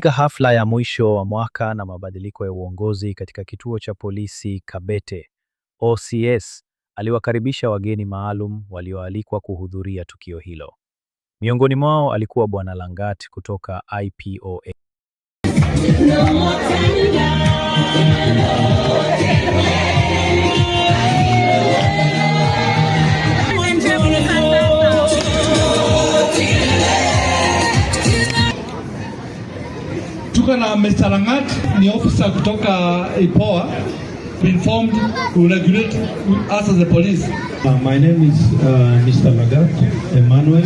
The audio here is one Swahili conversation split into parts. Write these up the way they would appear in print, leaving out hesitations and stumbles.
Katika hafla ya mwisho wa mwaka na mabadiliko ya uongozi katika kituo cha polisi Kabete, OCS aliwakaribisha wageni maalum walioalikwa kuhudhuria tukio hilo. Miongoni mwao alikuwa Bwana Langat kutoka IPOA. Tuko na Mr. Langat, ni officer kutoka IPOA, informed to regulate us as the police. My name is Mr. Langat Emmanuel.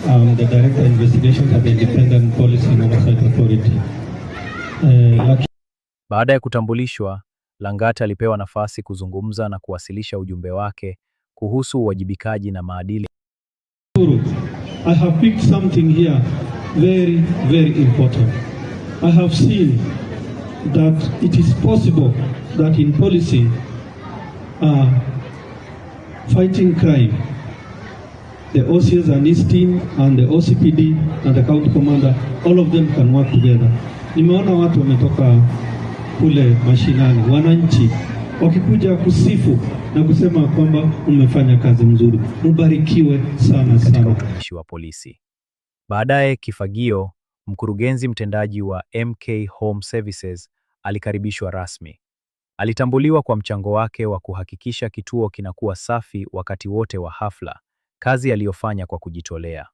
I'm the Director of Investigations at the Independent Police and Oversight Authority. Baada ya kutambulishwa, Langat alipewa nafasi kuzungumza na kuwasilisha ujumbe wake kuhusu uwajibikaji na maadili. I have picked something here very, very important. I have seen that it is possible that in policing, fighting crime, the OCS and his team and the OCPD and the county commander, all of them can work together. Nimeona watu wametoka kule mashinani, wananchi wakikuja kusifu na kusema kwamba umefanya kazi mzuri. Mubarikiwe sana sana. Wa polisi. Baadaye Kifagio, mkurugenzi mtendaji wa MK Home Services, alikaribishwa rasmi. Alitambuliwa kwa mchango wake wa kuhakikisha kituo kinakuwa safi wakati wote wa hafla, kazi aliyofanya kwa kujitolea.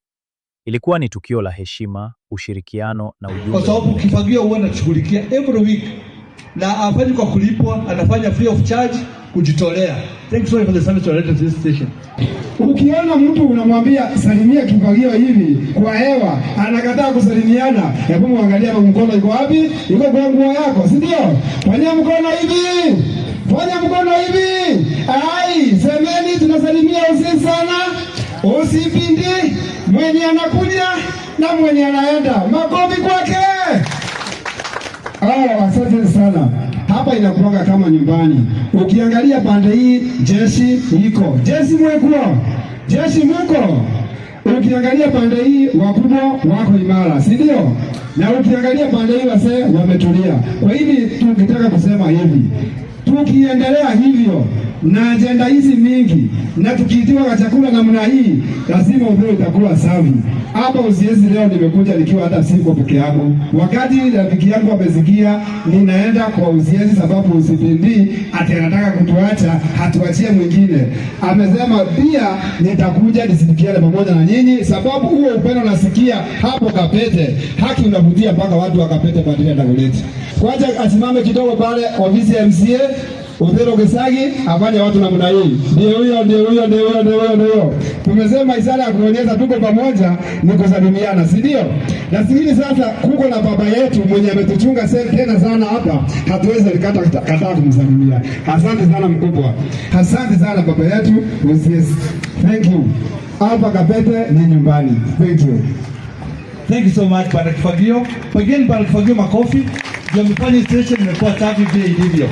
Ilikuwa ni tukio la heshima, ushirikiano na ujumbe. Kwa sababu Kifagio huwa anashughulikia every week na afanye kwa kulipwa, anafanya free of charge, kujitolea. Thank you so much for the service related to this station. Ukiona mtu unamwambia salimia Kifagio hivi kwa hewa, anakataa kusalimiana, hebu muangalia mkono iko wapi? Iko kwa nguo yako, si ndio? Fanya mkono hivi. Fanya mkono hivi. Ai, semeni tunasalimia usi sana. Usipindi mwenye anakuja na mwenye anaenda. Makofi kwake. Asante sana. Hapa inakuwa kama nyumbani. Ukiangalia pande hii jeshi iko. Jeshi mweko. Jeshi mko. Ukiangalia pande hii wakubwa wako imara, si ndio? Na ukiangalia pande hii wase wametulia. Kwa hivi tukitaka kusema hivi, tukiendelea hivyo na ajenda hizi mingi na tukiitiwa kwa chakula namna hii, lazima udhuru itakuwa safi. Hapa usiezi leo nimekuja nikiwa hata siko peke yangu. Wakati rafiki yangu amesikia ninaenda kwa usiezi sababu usipindi ati anataka kutuacha, hatuachie mwingine. Amesema pia nitakuja nisirikiane pamoja na nyinyi sababu huo upendo nasikia hapo Kabete. Haki unavutia mpaka watu wa Kabete badala ya kuleta. Kwanza asimame kidogo pale ofisi ya MCA. Udhero Gesagi afanye watu namna hii. Ndio huyo. Tumesema ishara ya kuonyesha tuko pamoja ni kusalimiana, si ndio? Na sisi sasa kuko na baba yetu mwenye ametuchunga tena sana hapa, hatuwezi kataa kumsalimia. Asante sana mkubwa. Asante sana baba yetu. Yes. Thank you. Hapa Kabete ni nyumbani. Thank you. Thank you so much Bwana Kifagio. Pengine Bwana Kifagio makofi. Ndio mfanye station imekuwa safi vile ilivyo.